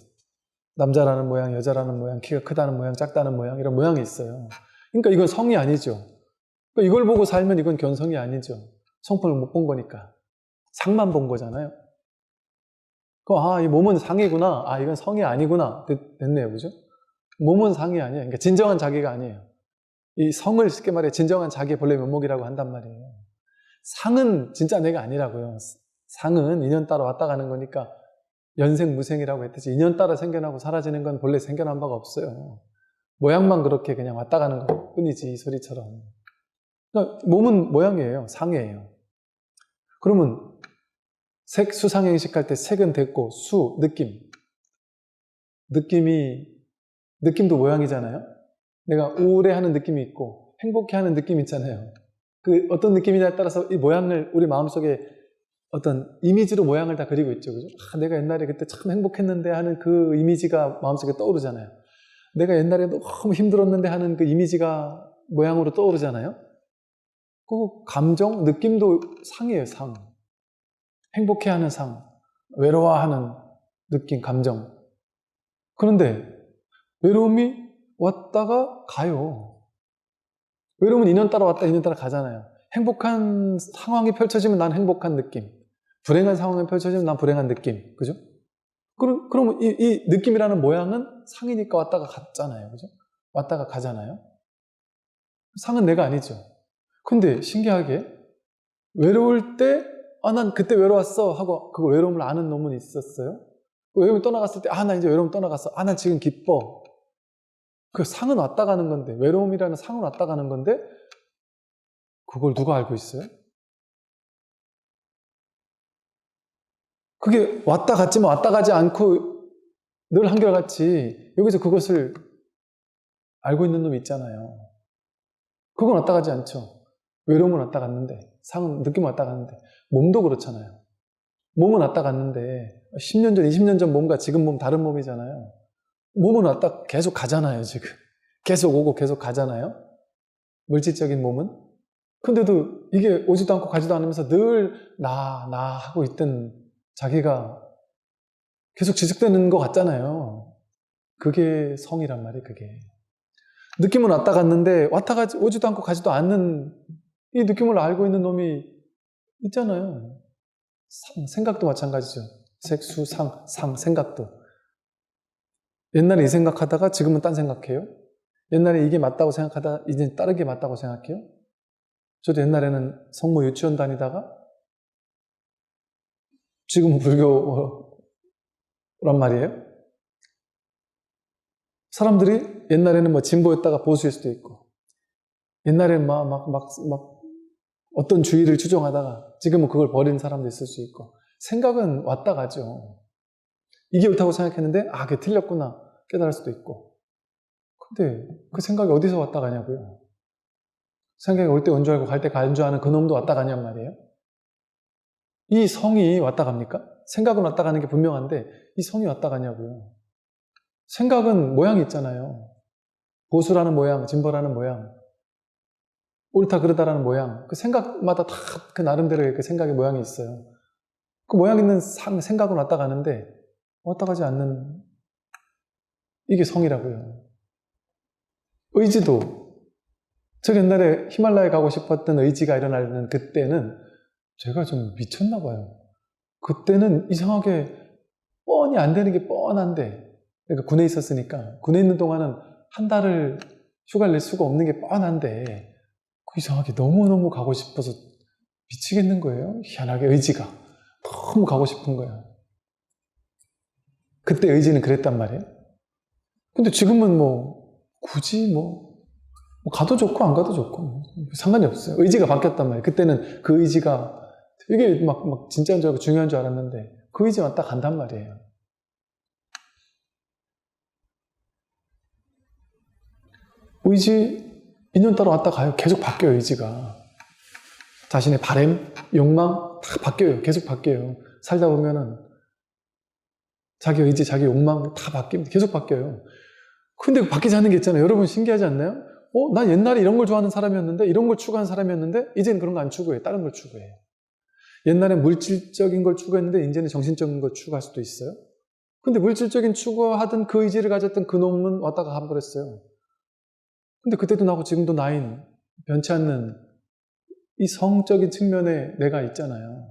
남자라는 모양, 여자라는 모양, 키가 크다는 모양, 작다는 모양, 이런 모양이 있어요. 그러니까 이건 성이 아니죠. 그러니까 이걸 보고 살면 이건 견성이 아니죠. 성품을 못 본 거니까. 상만 본 거잖아요. 이 몸은 상이구나. 이건 성이 아니구나. 됐네요, 그죠? 몸은 상이 아니에요. 그러니까 진정한 자기가 아니에요. 이 성을 쉽게 말해 진정한 자기의 본래 면목이라고 한단 말이에요. 상은 진짜 내가 아니라고요. 상은 인연 따라 왔다 가는 거니까 연생무생이라고 했듯이 인연 따라 생겨나고 사라지는 건 본래 생겨난 바가 없어요. 모양만 그렇게 그냥 왔다 가는 것 뿐이지, 이 소리처럼. 그러니까 몸은 모양이에요. 상이에요. 그러면 색, 수, 상, 행식 할 때 색은 됐고, 수, 느낌. 느낌도 모양이잖아요. 내가 우울해하는 느낌이 있고 행복해하는 느낌이 있잖아요. 그 어떤 느낌이냐에 따라서 이 모양을 우리 마음속에 어떤 이미지로 모양을 다 그리고 있죠. 그죠? 내가 옛날에 그때 참 행복했는데 하는 그 이미지가 마음속에 떠오르잖아요. 내가 옛날에 너무 힘들었는데 하는 그 이미지가 모양으로 떠오르잖아요. 그 감정, 느낌도 상이에요, 상. 행복해하는 상, 외로워하는 느낌, 감정. 그런데 외로움이 왔다가 가요. 외로움은 인연 따라 왔다, 인연 따라 가잖아요. 행복한 상황이 펼쳐지면 난 행복한 느낌. 불행한 상황이 펼쳐지면 난 불행한 느낌. 그죠? 그러면 이 느낌이라는 모양은 상이니까 왔다가 갔잖아요. 그죠? 왔다가 가잖아요. 상은 내가 아니죠. 근데 신기하게 외로울 때 난 그때 외로웠어 하고 그 외로움을 아는 놈은 있었어요. 외로움이 떠나갔을 때 나 이제 외로움 떠나갔어. 난 지금 기뻐. 그 상은 왔다 가는 건데, 외로움이라는 상은 왔다 가는 건데 그걸 누가 알고 있어요? 그게 왔다 갔지만 왔다 가지 않고 늘 한결같이 여기서 그것을 알고 있는 놈이 있잖아요. 그건 왔다 가지 않죠. 외로움은 왔다 갔는데, 상은 느낌은 왔다 갔는데, 몸도 그렇잖아요. 몸은 왔다 갔는데 10년 전, 20년 전 몸과 지금 몸 다른 몸이잖아요. 몸은 왔다 계속 가잖아요, 지금. 계속 오고 계속 가잖아요. 물질적인 몸은. 근데도 이게 오지도 않고 가지도 않으면서 늘 나 하고 있던 자기가 계속 지속되는 것 같잖아요. 그게 성이란 말이에요, 그게. 느낌은 왔다 갔는데 왔다 가지 오지도 않고 가지도 않는 이 느낌을 알고 있는 놈이 있잖아요. 생각도 마찬가지죠. 색, 수, 상, 생각도. 옛날에 이 생각하다가 지금은 딴 생각해요. 옛날에 이게 맞다고 생각하다가 이제 다른 게 맞다고 생각해요. 저도 옛날에는 성모 유치원 다니다가 지금은 불교란 말이에요. 사람들이 옛날에는 뭐 진보였다가 보수일 수도 있고, 옛날에는 막 어떤 주의를 추종하다가 지금은 그걸 버리는 사람도 있을 수 있고, 생각은 왔다 가죠. 이게 옳다고 생각했는데 그게 틀렸구나 깨달을 수도 있고. 근데 그 생각이 어디서 왔다 가냐고요. 생각이 올 때 온 줄 알고 갈 때 간 줄 아는 그 놈도 왔다 가냔 말이에요. 이 성이 왔다 갑니까? 생각은 왔다 가는 게 분명한데 이 성이 왔다 가냐고요. 생각은 모양이 있잖아요. 보수라는 모양, 진보라는 모양, 옳다 그르다라는 모양. 그 생각마다 다 그 나름대로의 그 생각의 모양이 있어요. 그 모양 있는 생각은 왔다 가는데 왔다 가지 않는 이게 성이라고요. 의지도, 저 옛날에 히말라야 가고 싶었던 의지가 일어나는 그때는 제가 좀 미쳤나 봐요. 그때는 이상하게 뻔히 안 되는 게 뻔한데, 그러니까 군에 있었으니까 군에 있는 동안은 한 달을 휴가를 낼 수가 없는 게 뻔한데 그 이상하게 너무너무 가고 싶어서 미치겠는 거예요. 희한하게 의지가 너무 가고 싶은 거예요. 그때 의지는 그랬단 말이에요. 근데 지금은 뭐 굳이 뭐 가도 좋고 안 가도 좋고 상관이 없어요. 의지가 바뀌었단 말이에요. 그때는 그 의지가 되게 막 진짜인 줄 알고 중요한 줄 알았는데 그 의지 왔다 간단 말이에요. 의지 인연 따라 왔다 가요. 계속 바뀌어요. 의지가. 자신의 바람, 욕망 다 바뀌어요. 계속 바뀌어요. 살다 보면은 자기 의지, 자기 욕망 다 바뀝니다. 계속 바뀌어요. 근데 바뀌지 않는 게 있잖아요. 여러분 신기하지 않나요? 난 옛날에 이런 걸 좋아하는 사람이었는데, 이런 걸 추구하는 사람이었는데, 이제는 그런 거 안 추구해요. 다른 걸 추구해요. 옛날에 물질적인 걸 추구했는데, 이제는 정신적인 걸 추구할 수도 있어요. 근데 물질적인 추구하던 그 의지를 가졌던 그 놈은 왔다가 가버렸어요. 근데 그때도 나고 지금도 나인, 변치 않는 이 성적인 측면에 내가 있잖아요.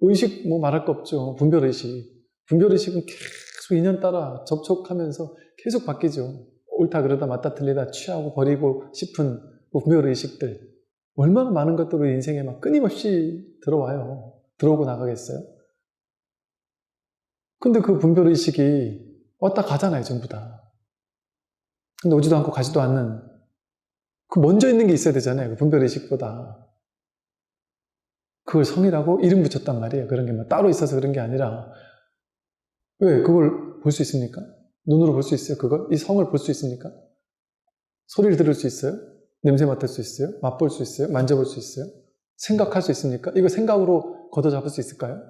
의식 뭐 말할 거 없죠. 분별의식. 분별의식은 계속 인연 따라 접촉하면서 계속 바뀌죠. 옳다 그러다 맞다 틀리다 취하고 버리고 싶은 분별의식들. 얼마나 많은 것들이 인생에 막 끊임없이 들어와요. 들어오고 나가겠어요? 근데 그 분별의식이 왔다 가잖아요. 전부 다. 근데 오지도 않고 가지도 않는 그 먼저 있는 게 있어야 되잖아요. 그 분별의식보다. 그걸 성이라고 이름 붙였단 말이에요. 그런 게 뭐 따로 있어서 그런 게 아니라. 왜? 그걸 볼 수 있습니까? 눈으로 볼 수 있어요? 그걸? 이 성을 볼 수 있습니까? 소리를 들을 수 있어요? 냄새 맡을 수 있어요? 맛볼 수 있어요? 만져볼 수 있어요? 생각할 수 있습니까? 이거 생각으로 걷어잡을 수 있을까요?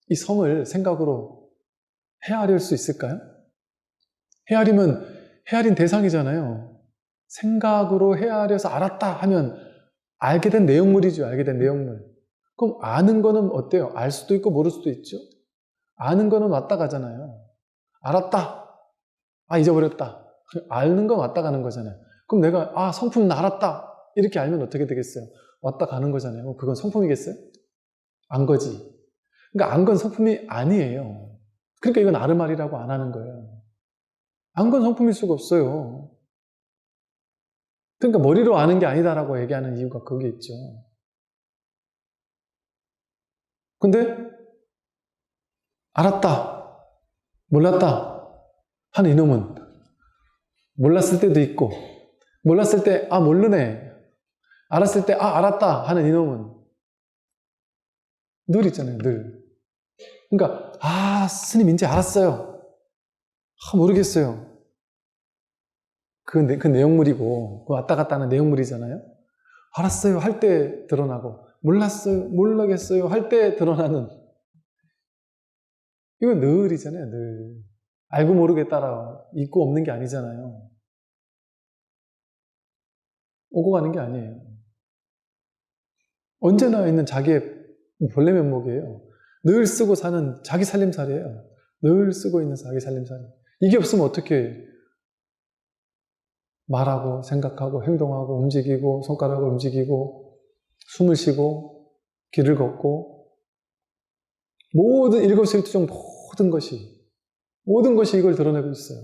이 성을 생각으로 헤아릴 수 있을까요? 헤아리면 헤아린 대상이잖아요. 생각으로 헤아려서 알았다 하면 알게 된 내용물이죠. 알게 된 내용물. 그럼 아는 거는 어때요? 알 수도 있고 모를 수도 있죠. 아는 거는 왔다 가잖아요. 알았다. 잊어버렸다. 아는 건 왔다 가는 거잖아요. 그럼 내가 성품은 알았다. 이렇게 알면 어떻게 되겠어요? 왔다 가는 거잖아요. 그건 성품이겠어요? 안 거지. 그러니까 안 건 성품이 아니에요. 그러니까 이건 아르말이라고 안 하는 거예요. 안 건 성품일 수가 없어요. 그러니까 머리로 아는 게 아니다라고 얘기하는 이유가 거기에 있죠. 근데 알았다, 몰랐다 하는 이놈은 몰랐을 때도 있고, 몰랐을 때 모르네, 알았을 때 알았다 하는 이놈은 늘 있잖아요. 늘. 그러니까 스님 이제 알았어요. 모르겠어요. 그 내용물이고, 그 왔다 갔다 하는 내용물이잖아요. 알았어요 할 때 드러나고, 몰랐어요, 모르겠어요 할 때 드러나는, 이건 늘이잖아요. 늘. 알고 모르게 따라 있고 없는 게 아니잖아요. 오고 가는 게 아니에요. 언제나 있는 자기의 본래 면목이에요. 늘 쓰고 사는 자기 살림살이에요. 늘 쓰고 있는 자기 살림살이. 이게 없으면 어떻게 말하고 생각하고 행동하고 움직이고 손가락을 움직이고 숨을 쉬고 길을 걷고 모든 일거수일투족 모든 것이 이걸 드러내고 있어요.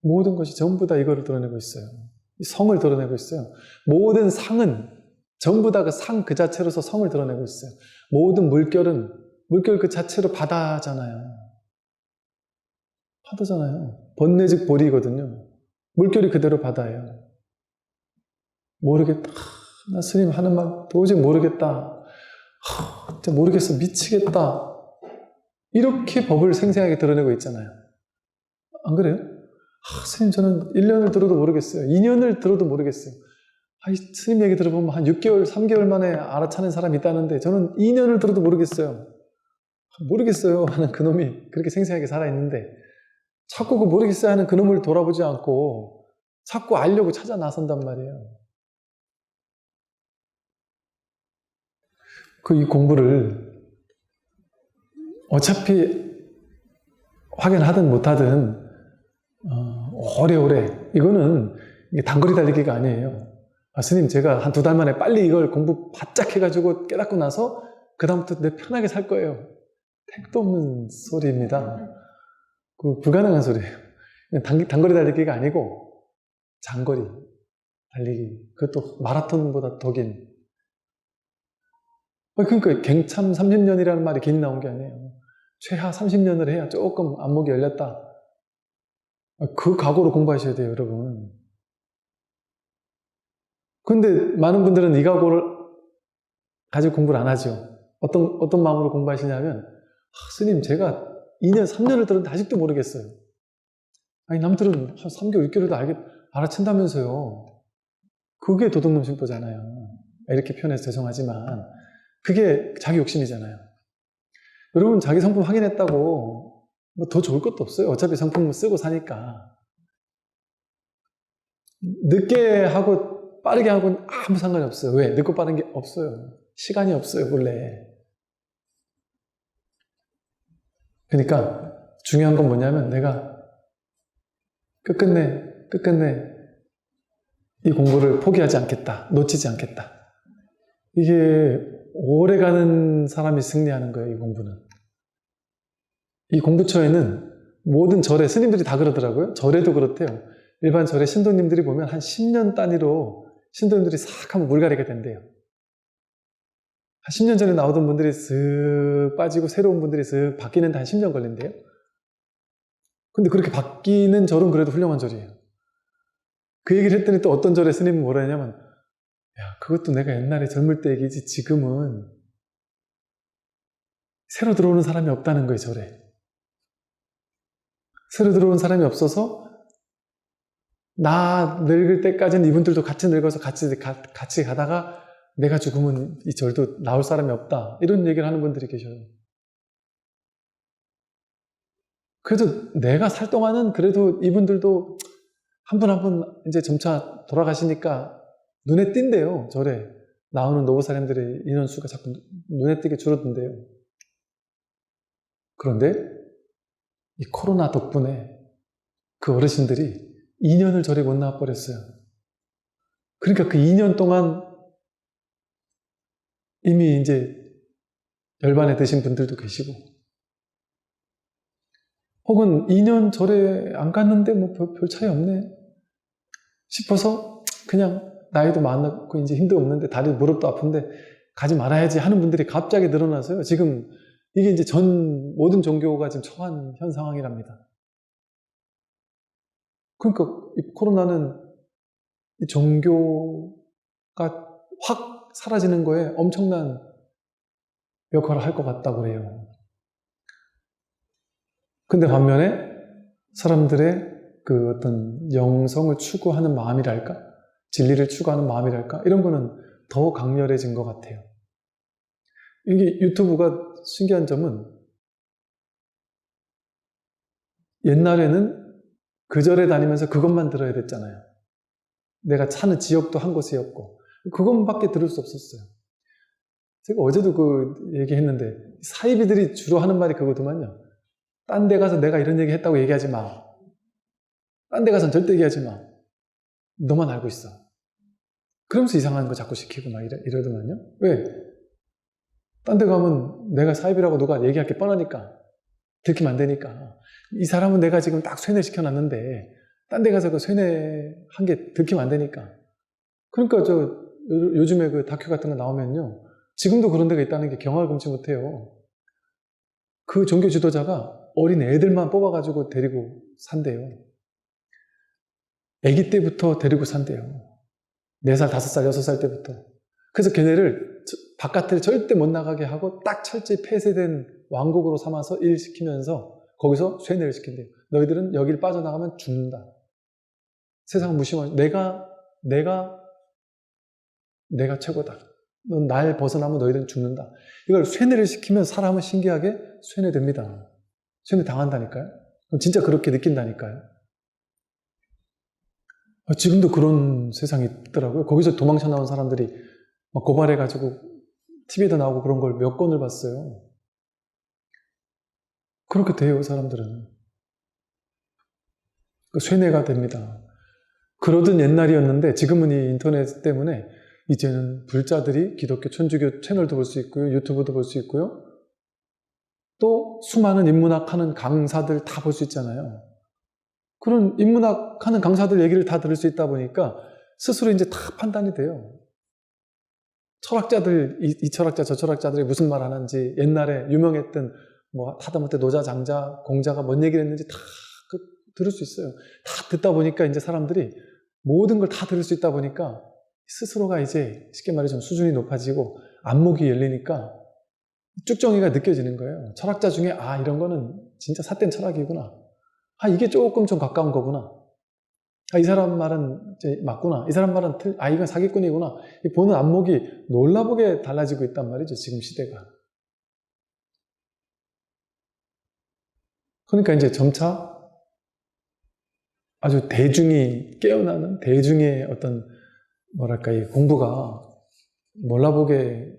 모든 것이 전부 다 이거를 드러내고 있어요. 이 성을 드러내고 있어요. 모든 상은 전부 다 그 상 그 자체로서 성을 드러내고 있어요. 모든 물결은 물결 그 자체로 바다잖아요. 바다잖아요. 번뇌즉 보리거든요. 물결이 그대로 바다예요. 모르겠다. 나 스님 하는 말 도저히 모르겠다. 진짜 모르겠어. 미치겠다. 이렇게 법을 생생하게 드러내고 있잖아요. 안 그래요? 스님 저는 1년을 들어도 모르겠어요. 2년을 들어도 모르겠어요. 스님 얘기 들어보면 한 6개월, 3개월 만에 알아차는 사람이 있다는데 저는 2년을 들어도 모르겠어요. 모르겠어요 하는 그놈이 그렇게 생생하게 살아있는데 자꾸 그 모르겠어요 하는 그놈을 돌아보지 않고 자꾸 알려고 찾아 나선단 말이에요. 이 공부를 어차피 확연하든 못하든 오래오래 이거는 단거리 달리기가 아니에요. 스님 제가 한 2달 만에 빨리 이걸 공부 바짝 해가지고 깨닫고 나서 그 다음부터 내 편하게 살 거예요. 택도 없는 소리입니다. 불가능한 소리예요. 그냥 단거리 달리기가 아니고 장거리 달리기. 그것도 마라톤보다 더 긴. 그러니까 갱참 30년이라는 말이 긴 나온 게 아니에요. 최하 30년을 해야 조금 안목이 열렸다. 그 각오로 공부하셔야 돼요, 여러분. 근데 많은 분들은 이 각오를 가지고 공부를 안 하죠. 어떤 마음으로 공부하시냐면, 스님, 제가 2년, 3년을 들었는데 아직도 모르겠어요. 아니, 남들은 한 3개월, 6개월도 알아챈다면서요. 그게 도둑놈 심보잖아요. 이렇게 표현해서 죄송하지만, 그게 자기 욕심이잖아요. 여러분, 자기 상품 확인했다고 뭐 더 좋을 것도 없어요. 어차피 상품 쓰고 사니까. 늦게 하고 빠르게 하고는 아무 상관이 없어요. 왜? 늦고 빠른 게 없어요. 시간이 없어요, 원래. 그러니까 중요한 건 뭐냐면 내가 끝끝내 이 공부를 포기하지 않겠다. 놓치지 않겠다. 이게 오래가는 사람이 승리하는 거예요, 이 공부는. 이 공부처에는 모든 절에, 스님들이 다 그러더라고요. 절에도 그렇대요. 일반 절에 신도님들이 보면 한 10년 단위로 신도님들이 싹 하면 물갈이가 된대요. 한 10년 전에 나오던 분들이 쓱 빠지고 새로운 분들이 쓱 바뀌는데 한 10년 걸린대요. 근데 그렇게 바뀌는 절은 그래도 훌륭한 절이에요. 그 얘기를 했더니 또 어떤 절에 스님은 뭐라 했냐면, 야, 그것도 내가 옛날에 젊을 때 얘기지, 지금은 새로 들어오는 사람이 없다는 거예요, 절에. 새로 들어온 사람이 없어서 나 늙을 때까지는 이분들도 같이 늙어서 같이 가다가 내가 죽으면 이 절도 나올 사람이 없다. 이런 얘기를 하는 분들이 계셔요. 그래도 내가 살 동안은 그래도 이분들도 한 분 한 분 이제 점차 돌아가시니까 눈에 띈대요. 절에 나오는 노부사님들의 인원수가 자꾸 눈에 띄게 줄어든대요. 그런데 이 코로나 덕분에 그 어르신들이 2년을 절에 못 나와버렸어요. 그러니까 그 2년 동안 이미 이제 열반에 드신 분들도 계시고, 혹은 2년 절에 안 갔는데 뭐 별 차이 없네 싶어서 그냥 나이도 많고 이제 힘도 없는데 다리 무릎도 아픈데 가지 말아야지 하는 분들이 갑자기 늘어나서요. 지금 이게 이제 모든 종교가 지금 처한 현 상황이랍니다. 그러니까 이 코로나는 이 종교가 확 사라지는 거에 엄청난 역할을 할 것 같다고 그래요. 근데 반면에 사람들의 그 어떤 영성을 추구하는 마음이랄까? 진리를 추구하는 마음이랄까? 이런 거는 더 강렬해진 것 같아요. 이게 유튜브가 신기한 점은 옛날에는 그 절에 다니면서 그것만 들어야 됐잖아요. 내가 사는 지역도 한 곳이었고 그것밖에 들을 수 없었어요. 제가 어제도 그 얘기했는데 사이비들이 주로 하는 말이 그거더만요. 딴 데 가서 내가 이런 얘기 했다고 얘기하지 마. 딴 데 가서는 절대 얘기하지 마. 너만 알고 있어. 그러면서 이상한 거 자꾸 시키고 막 이러더만요. 왜? 딴 데 가면 내가 사입이라고 누가 얘기할 게 뻔하니까. 들키면 안 되니까. 이 사람은 내가 지금 딱 쇠뇌 시켜놨는데 딴 데 가서 그 쇠뇌한 게 들키면 안 되니까. 그러니까 요즘에 그 다큐 같은 거 나오면요. 지금도 그런 데가 있다는 게 경악을 금치 못해요. 그 종교 지도자가 어린 애들만 뽑아가지고 데리고 산대요. 아기 때부터 데리고 산대요. 4살, 5살, 6살 때부터. 그래서 걔네를 바깥에 절대 못 나가게 하고 딱 철저히 폐쇄된 왕국으로 삼아서 일시키면서 거기서 쇠뇌를 시킨대요. 너희들은 여길 빠져나가면 죽는다. 세상 무시하면 내가 최고다. 넌 날 벗어나면 너희들은 죽는다. 이걸 쇠뇌를 시키면 사람은 신기하게 쇠뇌됩니다. 쇠뇌 당한다니까요. 진짜 그렇게 느낀다니까요. 지금도 그런 세상이 있더라고요. 거기서 도망쳐 나온 사람들이 막 고발해가지고 TV에도 나오고 그런 걸 몇 건을 봤어요. 그렇게 돼요, 사람들은. 쇠뇌가 됩니다. 그러던 옛날이었는데 지금은 이 인터넷 때문에 이제는 불자들이 기독교 천주교 채널도 볼 수 있고요. 유튜브도 볼 수 있고요. 또 수많은 인문학 하는 강사들 다 볼 수 있잖아요. 그런 인문학 하는 강사들 얘기를 다 들을 수 있다 보니까 스스로 이제 다 판단이 돼요. 철학자들, 이 철학자, 저 철학자들이 무슨 말 하는지, 옛날에 유명했던 뭐 하다못해 노자, 장자, 공자가 뭔 얘기를 했는지 다 들을 수 있어요. 다 듣다 보니까 이제 사람들이 모든 걸 다 들을 수 있다 보니까 스스로가 이제 쉽게 말해 좀 수준이 높아지고 안목이 열리니까 쭉정이가 느껴지는 거예요. 철학자 중에 아 이런 거는 진짜 삿된 철학이구나. 아 이게 조금 좀 가까운 거구나. 아 이 사람 말은 이제 맞구나. 이 사람 말은 아 이건 사기꾼이구나. 보는 안목이 놀라보게 달라지고 있단 말이죠. 지금 시대가. 그러니까 이제 점차 아주 대중이 깨어나는 대중의 어떤 뭐랄까 이 공부가 몰라보게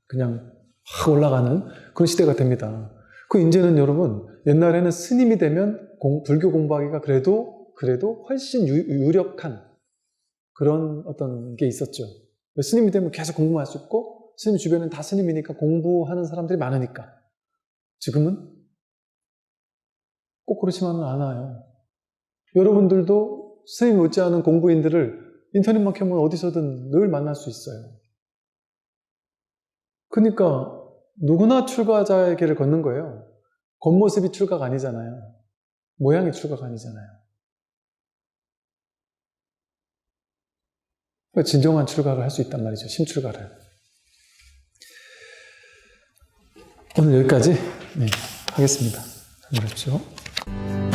그냥 확 올라가는 그런 시대가 됩니다. 그 이제는 여러분 옛날에는 스님이 되면 불교 공부하기가 그래도 훨씬 유력한 그런 어떤 게 있었죠. 스님이 되면 계속 공부할 수 있고 스님 주변엔 다 스님이니까 공부하는 사람들이 많으니까. 지금은 꼭 그렇지만은 않아요. 여러분들도 스님 못지않은 공부인들을 인터넷만 켜면 어디서든 늘 만날 수 있어요. 그러니까 누구나 출가자의 길을 걷는 거예요. 겉모습이 출가가 아니잖아요. 모양이 출가가 아니잖아요. 그러니까 진정한 출가를 할 수 있단 말이죠. 심출가를. 오늘 여기까지 하겠습니다. 잘 들었죠?